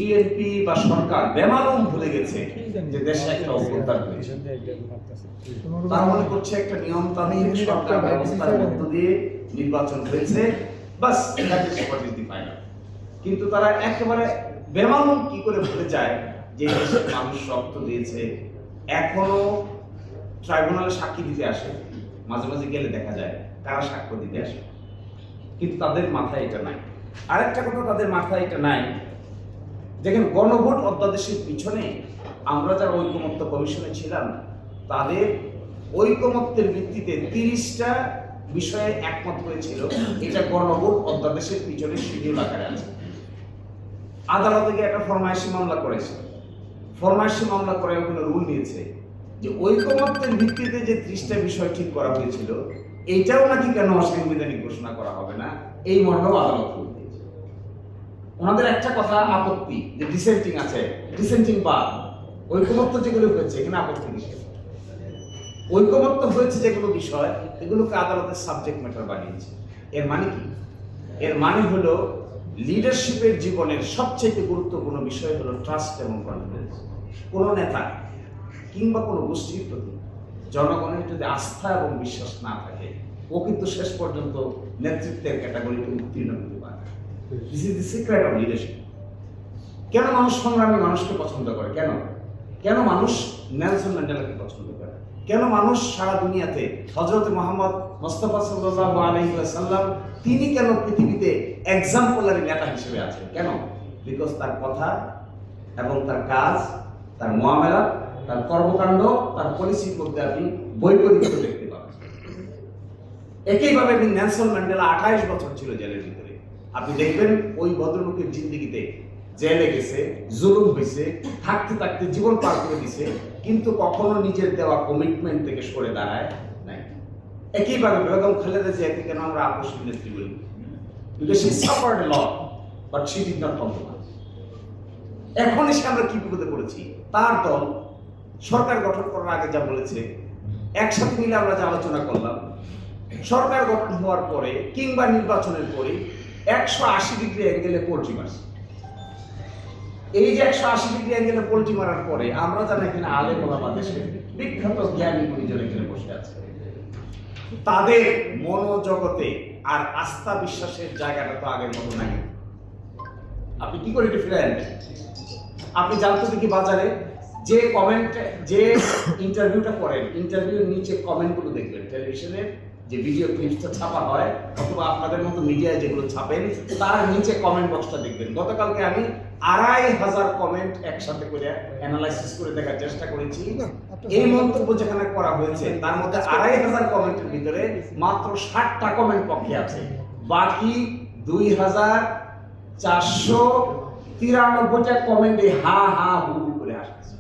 BNP বা সরকার বেমালুম ভুলে গেছে যে দেশে একটা অভ্যুত্থান হয়েছে। তারা মনে করছে একটা নিয়মতান্ত্রিক সরকার ব্যবস্থার মধ্য দিয়ে নির্বাচন হয়েছে, বাস that is what is the final. কিন্তু তারা একেবারে বেমালুম কি করে ভুলে যায় যে দেশের মানুষ রক্ত দিয়েছে। এখনো ট্রাইব্যুনালে সাক্ষী দিতে আসে, মাঝে মাঝে গেলে দেখা যায় কারা সাক্ষ্য দিতে আসে, কিন্তু তাদের মাথায় এটা নাই। আরেকটা কথা, তাদের মাথায় এটা নাই, দেখেন গণভোট অধ্যাদেশের পিছনে আমরা যারা ঐকমত্য কমিশনে ছিলাম তাদের ঐকমত্যের ভিত্তিতে 30টা বিষয়ে একমত হয়েছিল। এটা গণভোট অধ্যাদেশের পিছনে শিডিউল আকারে আছে। আদালতে গিয়ে একটা ফরমায়েশি মামলা করেছে, ফরমায়েশি মামলা করে ওখানে রুল নিয়েছে যে ঐকমত্যের ভিত্তিতে যে 30টা বিষয় ঠিক করা হয়েছিল এইটাও নাকি কেন অসাংবিধানিক ঘোষণা করা হবে না, এই মর্মেও আদালত রুল দিয়েছে। ওনাদের একটা কথা আপত্তি যে ডিসেন্টিং আছে, ডিসেন্টিং বা ঐকমত্য যেগুলো হয়েছে এখানে আপত্তি কিসের? ঐকমত্য হয়েছে যেগুলো বিষয় এগুলোকে আদালতের সাবজেক্ট ম্যাটার বানিয়েছে। এর মানে কি? এর মানে হলো লিডারশিপের জীবনের সবচেয়ে গুরুত্বপূর্ণ বিষয় হলো ট্রাস্ট এবং কনফিডেন্স। কোনো নেতা কিংবা কোনো গোষ্ঠীর প্রতি জনগণের যদি আস্থা এবং বিশ্বাস না থাকে ও কিন্তু শেষ পর্যন্ত নেতৃত্বের ক্যাটাগরিতে উত্তীর্ণ হতে পারে। This is the secret of leadership. কেন মানুষ সংগ্রামী মানুষকে পছন্দ করে? কেন কেন মানুষ নেলসন ম্যান্ডেলাকে পছন্দ করে? কেন মানুষ সারা দুনিয়াতে হযরত মুহাম্মদ মুস্তাফা সাল্লাল্লাহু আলাইহি ওয়াসাল্লাম তিনি কেন পৃথিবীতে এক্সাম্পলারি নেতা হিসেবে আছেন? কেন? বিকজ তার কথা এবং তার কাজ, তার মুআমালাত, তার কর্মকাণ্ড, তার পলিসির মধ্যে আপনি বৈপরীত্য দেখতে পাবেন। একইভাবে নেলসন ম্যান্ডেলা 28 বছর ছিল জেলের ভিতরে। আপনি দেখবেন ওই ভদ্রলোকের জিন্দেগিতে জেলে গেছে, জুলুম হয়েছে, থাকতে থাকতে জীবন পার করে দিছে, কিন্তু কখনো নিজের দেওয়া কমিটমেন্ট থেকে সরে দাঁড়ায় নাই। একইভাবে বেগম খালেদা জিয়াকে কেন আমরা আপসী নেত্রী বলি? Because she suffered a lot but she did not compromise. এখন এসে আমরা কি বিপদে পড়েছি? তার দল সরকার গঠন করার আগে যা বলেছে, একসাথে মিলে আমরা যা আলোচনা করলাম, সরকার গঠন হওয়ার পরে কিংবা নির্বাচনের পরে 180 ডিগ্রি অ্যাঙ্গেলে পোল্ট্রি মারছে। এই যে 180 ডিগ্রি অ্যাঙ্গেলে পোল্ট্রি মারার পরে আমরা জানি এখানে আলেম ওলামা দেশের বিখ্যাত জ্ঞানী গুণীজন এখানে বসে আছে, তাদের মনোজগতে আর আস্থা বিশ্বাসের জায়গাটা তো আগের মতো নাই। আপনি কি করে ফিরে আনবেন? আপনি জানতো দেখি বাজারে যে কমেন্ট, যে ইন্টারভিউটা করেন, ইন্টারভিউর নিচে কমেন্টগুলো দেখবেন, টেলিভিশনের যে ভিডিও ক্লিপসটা ছাপা হয় অথবা আপনাদের মতো মিডিয়ায় যেগুলো ছাপেন তার নিচে কমেন্ট বক্সটা দেখবেন। গতকালকে আমি 2500 কমেন্ট একসাথে করে অ্যানালাইসিস করে দেখার চেষ্টা করেছি। এই মন্তব্য যেখানে করা হয়েছে তার মধ্যে 2500 কমেন্টের ভিতরে মাত্র 60টা কমেন্ট পক্ষে আছে, বাকি 2493টা কমেন্টে হা হা হু হু করে আসছে।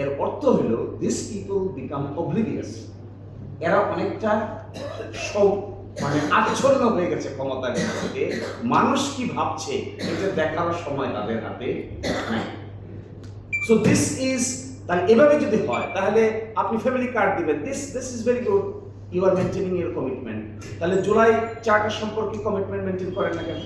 এর অর্থ হলো দিস পিপল বিকাম অবলিভিয়াস। এরা অনেকটা মানে আচ্ছন্ন হয়ে গেছে ক্ষমতার থেকে। মানুষ কি ভাবছে এটা দেখার সময় তাদের হাতে নাই। সো দিস ইজ, তাহলে এভাবে যদি হয় তাহলে আপনি ফ্যামিলি কার্ড দিবেন, this is very good, you are maintaining your commitment. তাহলে জুলাই চার্টার সম্পর্কে কমিটমেন্ট মেনটেন করেন না কেন?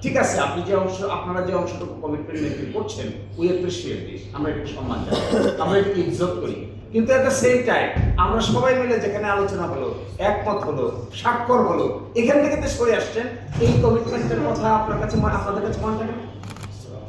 ঠিক আছে, আপনি যে অংশ, আপনারা যে অংশটুকু কমিটমেন্ট মেনটেন করছেন, উই অ্যাপ্রিশিয়েট দিস, আমরা এটাকে সম্মান জানাই, আমরা এটাকে ইজ্জত করি। কিন্তু এট দ্য সেম টাইম আমরা সবাই মিলে যেখানে আলোচনা হলো, একমত হলো, স্বাক্ষর হলো, এখান থেকে তো সরে আসছেন, এই কমিটমেন্টের কথা আপনার কাছে, আপনাদের কাছে মনে থাকে না?